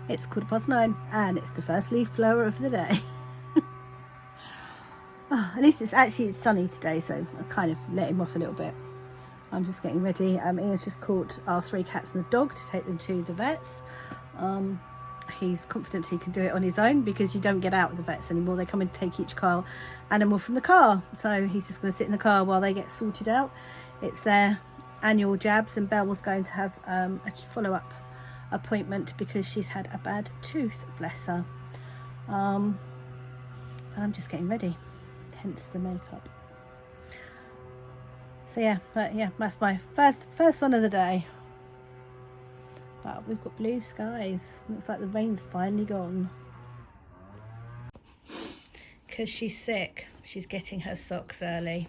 It's 9:15 and it's the first leaf blower of the day. Oh, at least it's sunny today, so I kind of let him off a little bit. I'm just getting ready. Ian's just caught our 3 cats and the dog to take them to the vets. He's confident he can do it on his own because you don't get out with the vets anymore. They come and take each animal from the car. So he's just going to sit in the car while they get sorted out. It's their annual jabs, and Belle was going to have a follow-up appointment because she's had a bad tooth, bless her. And I'm just getting ready, hence the makeup. So yeah, that's my first one of the day. But we've got blue skies. Looks like the rain's finally gone. Because she's sick, she's getting her socks early.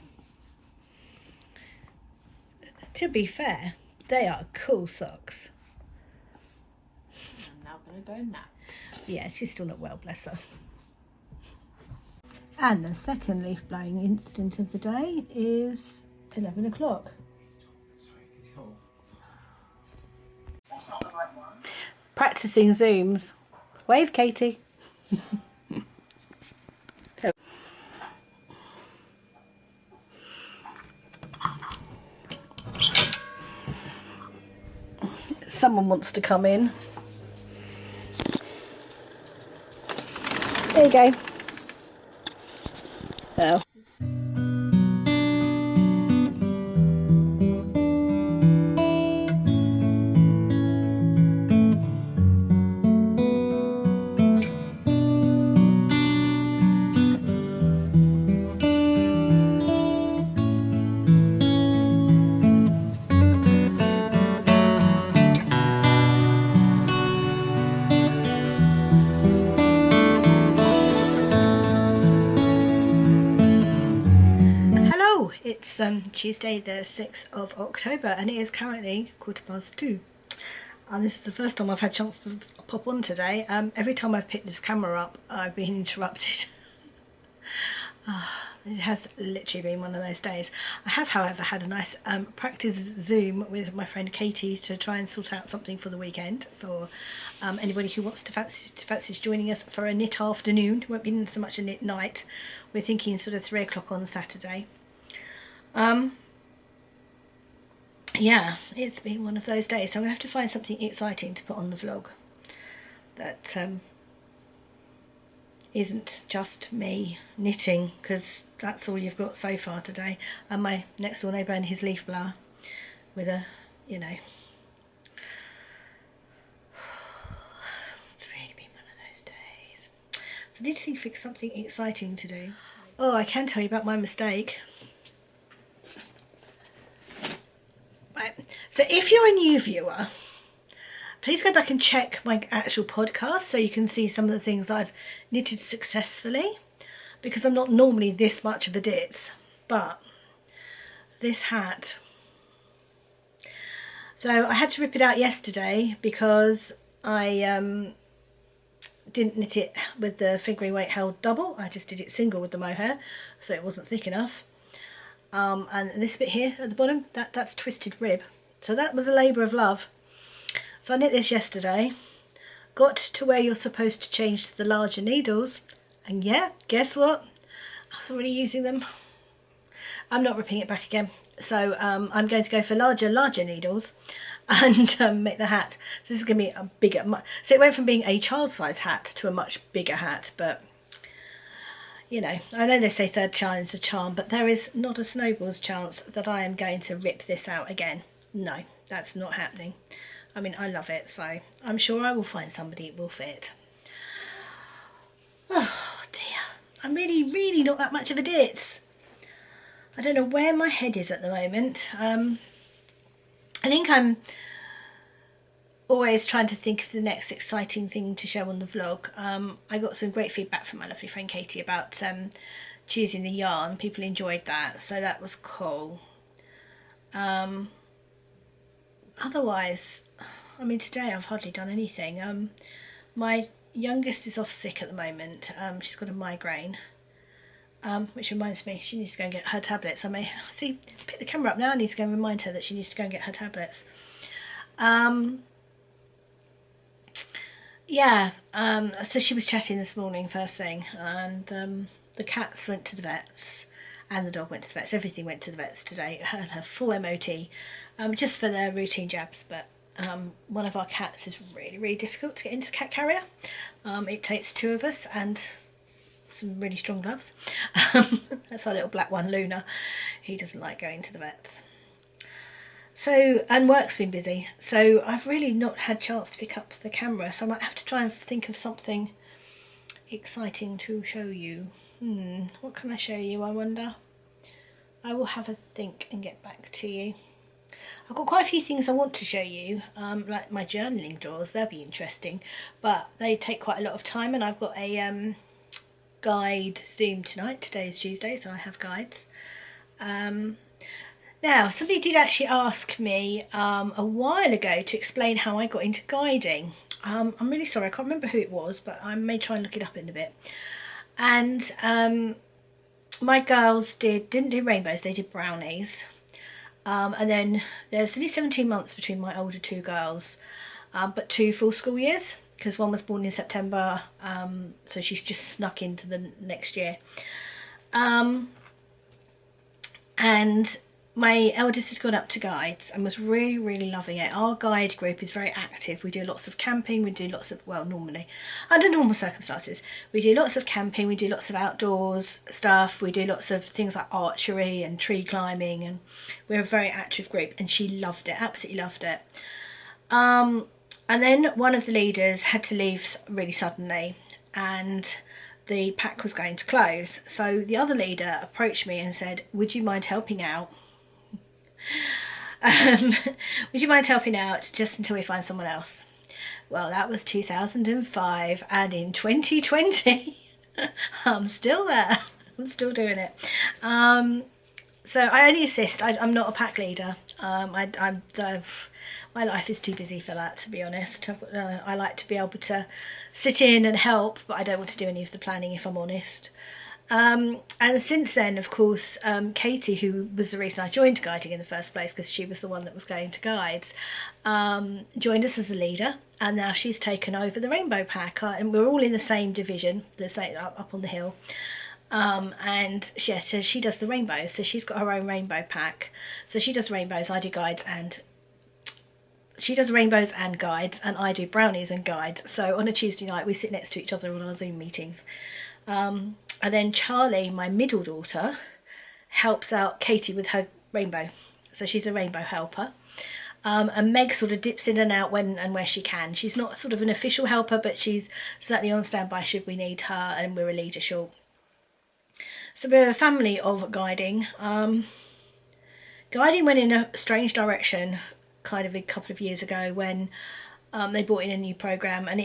To be fair, they are cool socks. I'm now going to go nap. Yeah, she's still not well, bless her. And the second leaf blowing incident of the day is 11 o'clock. That's not the right one. Practicing zooms. Wave, Katie. Someone wants to come in. There you go. Oh. It's Tuesday the 6th of October and it is currently 2:15. And this is the first time I've had a chance to pop on today. Every time I've picked this camera up I've been interrupted. It has literally been one of those days. I have however had a nice practice Zoom with my friend Katie to try and sort out something for the weekend for anybody who wants to fancies joining us for a knit afternoon. It won't be so much a knit night. We're thinking sort of 3 o'clock on Saturday. Yeah, it's been one of those days, so I'm going to have to find something exciting to put on the vlog that isn't just me knitting, because that's all you've got so far today, and my next door neighbour and his leaf blower with a, you know, it's really been one of those days. So I need to think of something exciting to do. Oh, I can tell you about my mistake. Right. So if you're a new viewer, please go back and check my actual podcast so you can see some of the things I've knitted successfully, because I'm not normally this much of a ditz, but this hat. So I had to rip it out yesterday because I didn't knit it with the fingering weight held double. I just did it single with the mohair, so it wasn't thick enough. And this bit here at the bottom, that's twisted rib. So that was a labour of love. So I knit this yesterday, got to where you're supposed to change to the larger needles, and yeah, guess what? I was already using them. I'm not ripping it back again. So I'm going to go for larger needles and make the hat. So this is going to be a bigger, so it went from being a child size hat to a much bigger hat, but you know, I know they say third time's a charm, but there is not a snowball's chance that I am going to rip this out again. No, that's not happening. I mean, I love it, so I'm sure I will find somebody it will fit. Oh dear, I'm really not that much of a ditz. I don't know where my head is at the moment. I think I'm always trying to think of the next exciting thing to show on the vlog. I got some great feedback from my lovely friend Katie about choosing the yarn. People enjoyed that, so that was cool. Otherwise, I mean, today I've hardly done anything. My youngest is off sick at the moment. She's got a migraine, which reminds me she needs to go and get her tablets. I may pick the camera up now. I need to go and remind her that she needs to go and get her tablets. yeah, so she was chatting this morning first thing, and the cats went to the vets and the dog went to the vets. Everything went to the vets today. Her full MOT, just for their routine jabs. But one of our cats is really, really difficult to get into the cat carrier. It takes two of us and some really strong gloves. That's our little black one, Luna. He doesn't like going to the vets. So, and work's been busy, so I've really not had a chance to pick up the camera, so I might have to try and think of something exciting to show you. What can I show you, I wonder? I will have a think and get back to you. I've got quite a few things I want to show you, like my journaling drawers. They'll be interesting, but they take quite a lot of time, and I've got a guide Zoom tonight. Today is Tuesday, so I have guides. Now, somebody did actually ask me a while ago to explain how I got into guiding. I'm really sorry, I can't remember who it was, but I may try and look it up in a bit. And my girls didn't do rainbows, they did brownies. And then there's only 17 months between my older two girls, but 2 full school years, because one was born in September, so she's just snuck into the next year. And my eldest had gone up to guides and was really, really loving it. Our guide group is very active. We do lots of camping, we do lots of, well, normally, under normal circumstances, we do lots of camping, we do lots of outdoors stuff, we do lots of things like archery and tree climbing, and we're a very active group, and she loved it, absolutely loved it. And then one of the leaders had to leave really suddenly, and the pack was going to close. So the other leader approached me and said, would you mind helping out? Would you mind helping out just until we find someone else? Well, that was 2005, and in 2020 I'm still there. I'm still doing it. So I only assist. I'm not a pack leader. My life is too busy for that, to be honest. I like to be able to sit in and help, but I don't want to do any of the planning, if I'm honest. And since then, of course, Katie, who was the reason I joined guiding in the first place, because she was the one that was going to guides, joined us as the leader, and now she's taken over the rainbow pack, and we're all in the same division, the same up on the hill. And yeah, so she does the rainbows, so she's got her own rainbow pack. So she does rainbows, I do guides, and she does rainbows and guides, and I do brownies and guides. So on a Tuesday night we sit next to each other on our Zoom meetings. And then Charlie, my middle daughter, helps out Katie with her rainbow. So she's a rainbow helper. And Meg sort of dips in and out when and where she can. She's not sort of an official helper, but she's certainly on standby should we need her, and we're a leader short. So we're a family of guiding. Guiding went in a strange direction kind of a couple of years ago when they brought in a new programme, and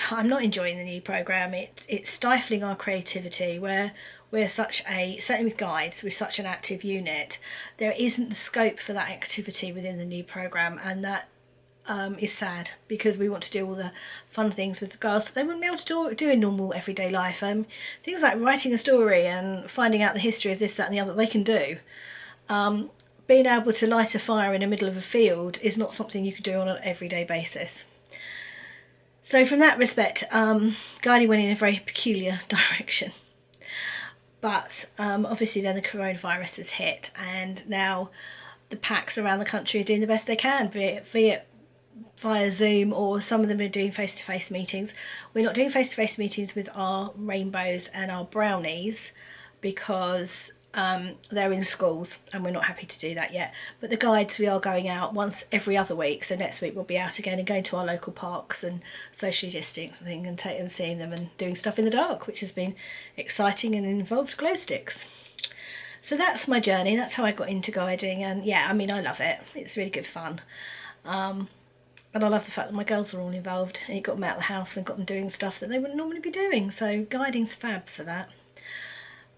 I'm not enjoying the new programme. It's stifling our creativity, where we're certainly with guides, we're such an active unit. There isn't the scope for that activity within the new programme, and that is sad, because we want to do all the fun things with the girls that they wouldn't be able to do in normal everyday life. Things like writing a story and finding out the history of this, that and the other, they can do. Being able to light a fire in the middle of a field is not something you could do on an everyday basis. So from that respect, guiding went in a very peculiar direction. But obviously then the coronavirus has hit, and now the packs around the country are doing the best they can, be it via Zoom, or some of them are doing face-to-face meetings. We're not doing face-to-face meetings with our rainbows and our brownies because they're in schools, and we're not happy to do that yet. But the guides, we are going out once every other week, so next week we'll be out again and going to our local parks and socially distancing and seeing them and doing stuff in the dark, which has been exciting and involved glow sticks. So that's my journey, that's how I got into guiding, and yeah, I mean, I love it. It's really good fun. And I love the fact that my girls are all involved, and it got them out of the house and got them doing stuff that they wouldn't normally be doing, so guiding's fab for that.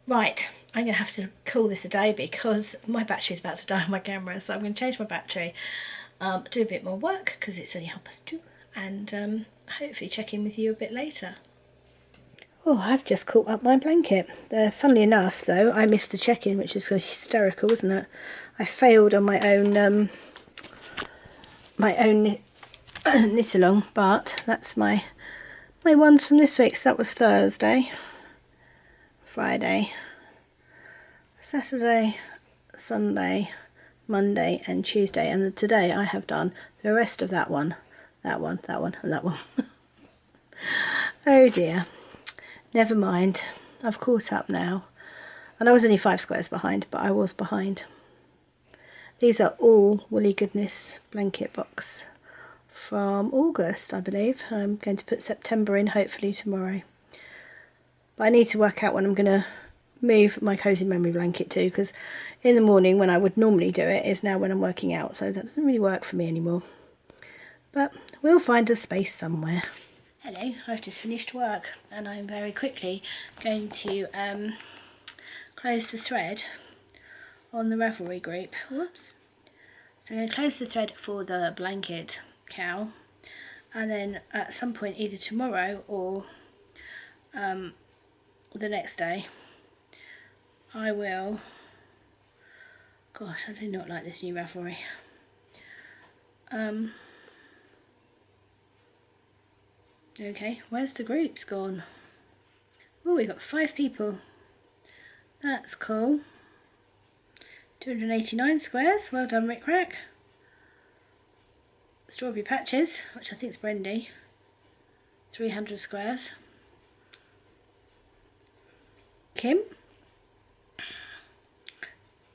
Right, I'm going to have to call this a day because my battery's about to die on my camera, so I'm going to change my battery, do a bit more work because it's only 2:30, and hopefully check in with you a bit later. Oh, I've just caught up my blanket. Funnily enough, though, I missed the check-in, which is hysterical, isn't it? I failed on my own knit along, but that's my my ones from this week. So that was Thursday, Friday, Saturday, Sunday, Monday and Tuesday, and today I have done the rest of that one, that one, that one and that one. Oh dear, never mind, I've caught up now, and I was only 5 squares behind, but I was behind. These are all Woolly Goodness blanket box from August, I believe. I'm going to put September in hopefully tomorrow, but I need to work out when I'm going to move my cozy memory blanket to, because in the morning when I would normally do it is now when I'm working out, so that doesn't really work for me anymore, but we'll find a space somewhere. Hello, I've just finished work and I'm very quickly going to close the thread on the Ravelry group. Whoops. So I'm going to close the thread for the blanket cowl, and then at some point either tomorrow or the next day I will, gosh, I do not like this new Ravelry. Okay, where's the groups gone? Oh, we've got 5 people. That's cool. 289 squares, well done Rick Rack. Strawberry Patches, which I think is Brendy, 300 squares. Kim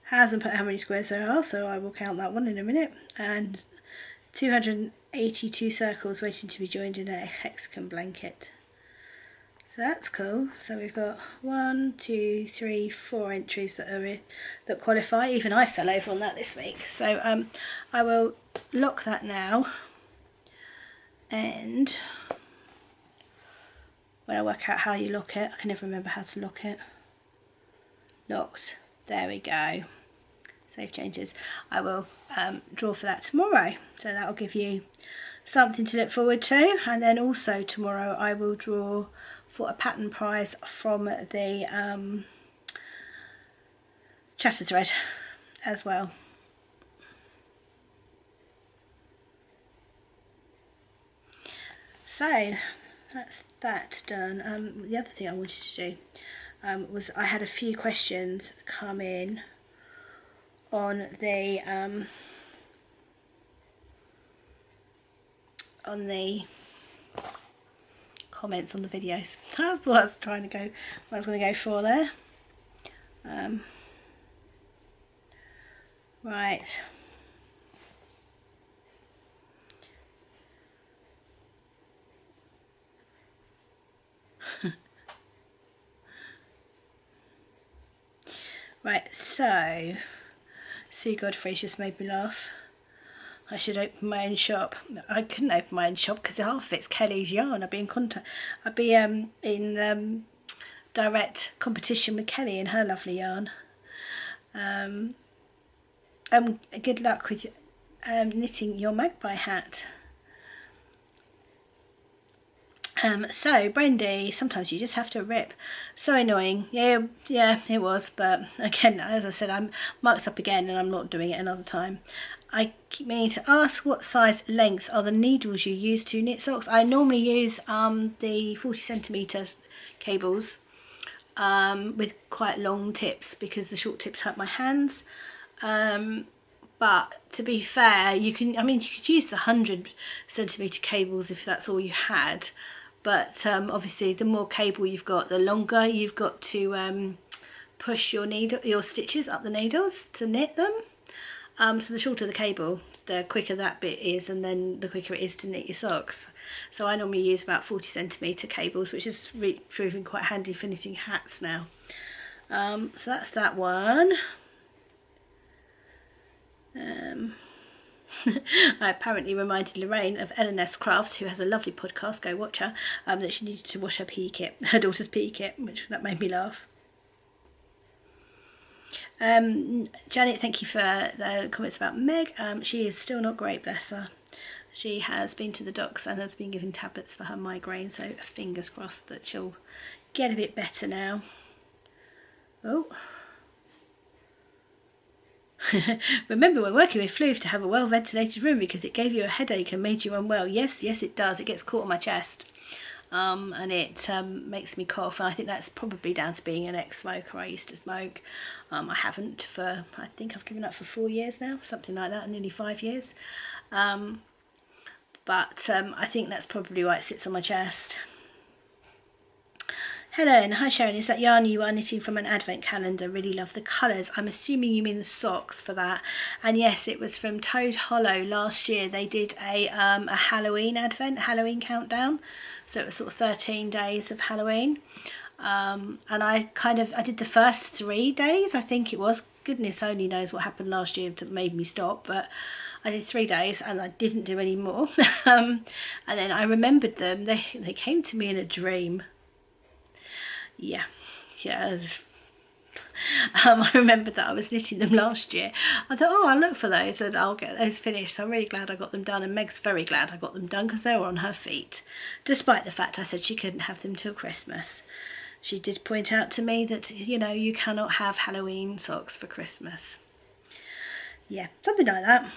hasn't put how many squares there are, so I will count that one in a minute. And 282 circles waiting to be joined in a hexagon blanket. So that's cool. So we've got 1, 2, 3, 4 entries that are that qualify. Even I fell over on that this week. So I will lock that now, and when I work out how you lock it, I can never remember how to lock it. Locked. There we go. Save changes. I will draw for that tomorrow, so that will give you something to look forward to. And then also tomorrow I will draw for a pattern prize from the chatter thread as well. So that's that done. The other thing I wanted to do was I had a few questions come in on the comments on the videos. That's what I was trying to go, what I was going to go for there. Right. Right, so Sue Godfrey's just made me laugh. I should open my own shop. I couldn't open my own shop because half of it's Kelly's yarn. I'd be in contact. I'd be in direct competition with Kelly and her lovely yarn. Good luck with knitting your magpie hat. So Brendy, sometimes you just have to rip. So annoying. Yeah, it was, but again, as I said, I'm marked up again and I'm not doing it another time. I keep meaning to ask, what size length are the needles you use to knit socks? I normally use the 40cm cables with quite long tips because the short tips hurt my hands. But to be fair, you could use the 100cm cables if that's all you had. But obviously the more cable you've got, the longer you've got to push your stitches up the needles to knit them. So the shorter the cable, the quicker that bit is, and then the quicker it is to knit your socks. So I normally use about 40cm cables, which is proving quite handy for knitting hats now. So that's that one. I apparently reminded Lorraine of Ellen S. Crafts, who has a lovely podcast, go watch her, that she needed to wash her PE kit, her daughter's PE kit, that made me laugh. Janet, thank you for the comments about Meg. She is still not great, bless her. She has been to the docs and has been given tablets for her migraine, so fingers crossed that she'll get a bit better now. Oh. Remember when working with Floof to have a well ventilated room because it gave you a headache and made you unwell. Yes, it does. It gets caught on my chest. and it makes me cough, and I think that's probably down to being an ex-smoker. I used to smoke. I haven't for, I think I've given up for 4 years now, something like that, nearly 5 years. But I think that's probably why it sits on my chest. Helen, hi Sharon, is that yarn you are knitting from an advent calendar? Really love the colours. I'm assuming you mean the socks for that. And yes, it was from Toad Hollow last year. They did a Halloween countdown. So it was sort of 13 days of Halloween. And I did the first 3 days, I think it was. Goodness only knows what happened last year that made me stop, but I did 3 days and I didn't do any more. And then I remembered them. They came to me in a dream. Yeah. I remembered that I was knitting them last year. I thought, oh, I'll look for those and I'll get those finished. So I'm really glad I got them done, and Meg's very glad I got them done because they were on her feet, despite the fact I said she couldn't have them till Christmas. She did point out to me that, you know, you cannot have Halloween socks for Christmas. Yeah, something like that.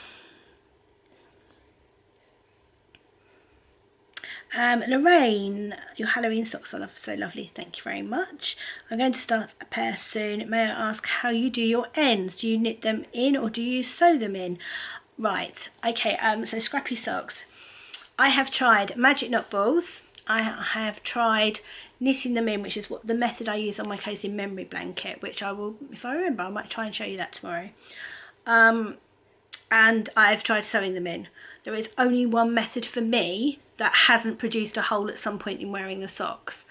Lorraine, your Halloween socks are so lovely, thank you very much. I'm going to start a pair soon. May I ask how you do your ends? Do you knit them in or do you sew them in? Right, okay, so scrappy socks. I have tried magic knot balls. I have tried knitting them in, which is what the method I use on my cozy memory blanket, which I will, if I remember, I might try and show you that tomorrow. And I've tried sewing them in. There is only one method for me that hasn't produced a hole at some point in wearing the socks.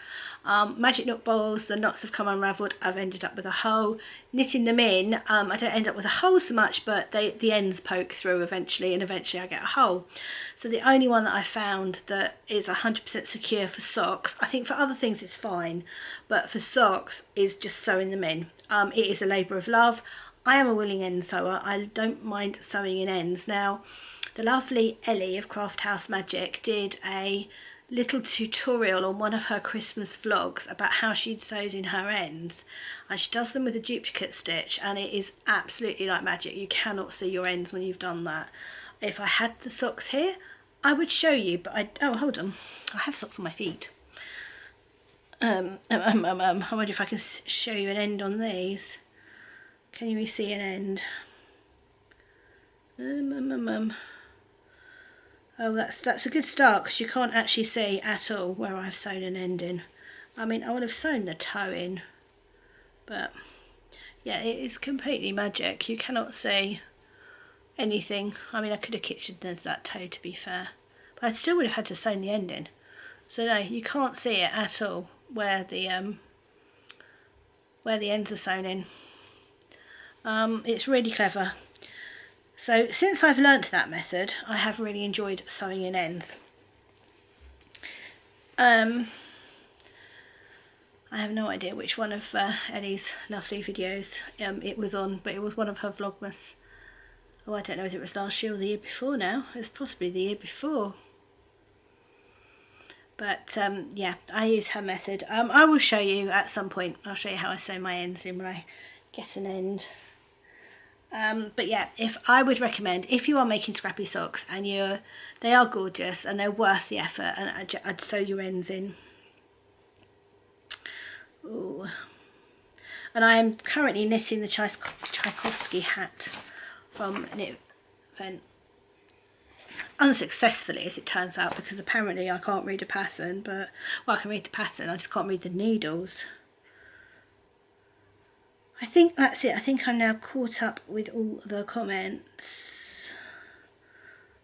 Magic knot balls, the knots have come unravelled, I've ended up with a hole. Knitting them in, I don't end up with a hole so much, but the ends poke through eventually, and eventually I get a hole. So the only one that I found that is 100% secure for socks, I think for other things it's fine, but for socks is just sewing them in. It is a labour of love. I am a willing end sewer. I don't mind sewing in ends. Now, the lovely Ellie of Craft House Magic did a little tutorial on one of her Christmas vlogs about how she sews in her ends, and she does them with a duplicate stitch, and it is absolutely like magic. You cannot see your ends when you've done that. If I had the socks here, I would show you, but oh, hold on, I have socks on my feet. I wonder if I can show you an end on these. Can you see an end? Oh, that's a good start, because you can't actually see at all where I've sewn an end in. I mean, I would have sewn the toe in, but yeah, it is completely magic. You cannot see anything. I mean, I could have kitchened that toe, to be fair, but I still would have had to sew the end in. So no, you can't see it at all where the ends are sewn in. It's really clever. So since I've learnt that method, I have really enjoyed sewing in ends. I have no idea which one of Ellie's lovely videos it was on, but it was one of her Vlogmas. Oh, I don't know whether it was last year or the year before now. It was possibly the year before. But yeah, I use her method. I will show you at some point. I'll show you how I sew my ends in when I get an end. But yeah, if I would recommend, if you are making scrappy socks and they are gorgeous and they're worth the effort, and I'd sew your ends in. Ooh. And I am currently knitting the Tchaikovsky hat from Knit Event. Unsuccessfully, as it turns out, because apparently I can't read a pattern, but, well, I can read the pattern, I just can't read the needles. I think that's it. I think I'm now caught up with all the comments.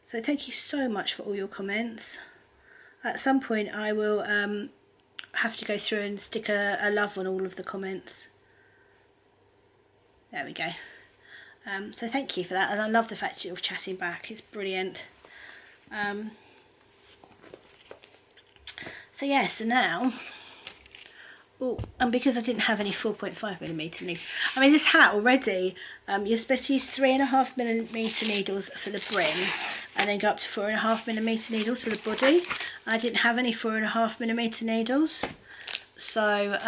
So thank you so much for all your comments. At some point I will have to go through and stick a love on all of the comments. There we go. So thank you for that, and I love the fact that you're chatting back. It's brilliant. So yeah, so now, oh, and because I didn't have any 4.5mm needles, I mean, this hat already, you're supposed to use 3.5mm needles for the brim, and then go up to 4.5mm needles for the body. I didn't have any 4.5mm needles, so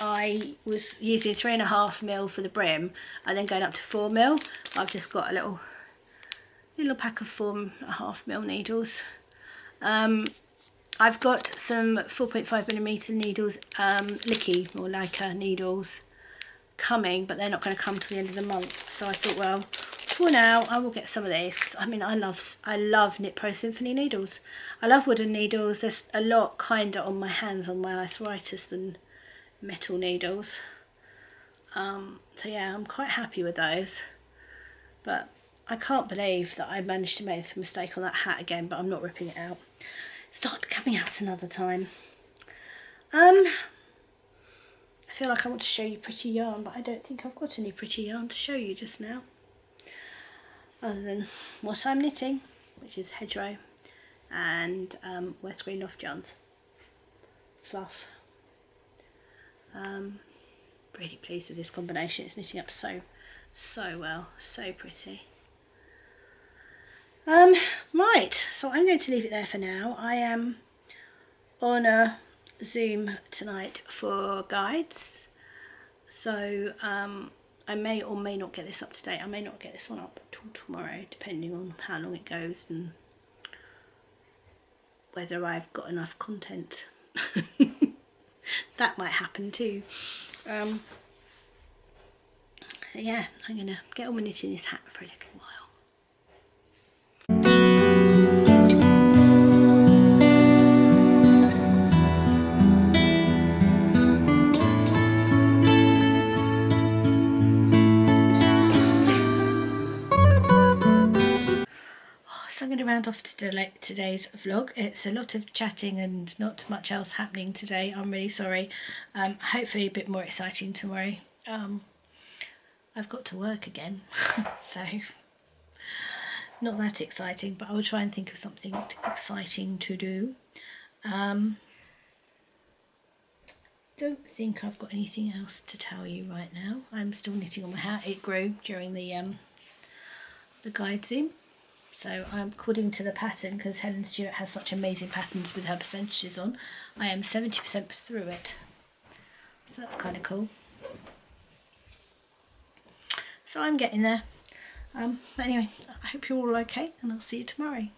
I was using 3.5mm for the brim, and then going up to 4mm. I've just got a little pack of 4.5mm needles. I've got some 4.5mm needles, Licky or Leica needles coming, but they're not going to come till the end of the month. So I thought, well, for now I will get some of these, because I mean I love Knit Pro Symphony needles. I love wooden needles. There's a lot kinder on my hands on my arthritis than metal needles. So yeah, I'm quite happy with those. But I can't believe that I managed to make a mistake on that hat again, but I'm not ripping it out. Start coming out another time. I feel like I want to show you pretty yarn, but I don't think I've got any pretty yarn to show you just now, other than what I'm knitting, which is Hedgerow and West Green Loft Yarns fluff. Really pleased with this combination. It's knitting up so well, so pretty. Right, so I'm going to leave it there for now. I am on a Zoom tonight for guides, so I may or may not get this up today. I may not get this one up till tomorrow, depending on how long it goes and whether I've got enough content. That might happen too. Yeah, I'm gonna get on with knitting this hat for a little while. So I'm going to round off today's vlog. It's a lot of chatting and not much else happening today. I'm really sorry. Hopefully a bit more exciting tomorrow. I've got to work again, so not that exciting, but I will try and think of something exciting to do. Don't think I've got anything else to tell you right now. I'm still knitting on my hat. It grew during the guide Zoom. So I'm according to the pattern, because Helen Stewart has such amazing patterns with her percentages on, I am 70% through it. So that's kind of cool. So I'm getting there. But anyway, I hope you're all okay, and I'll see you tomorrow.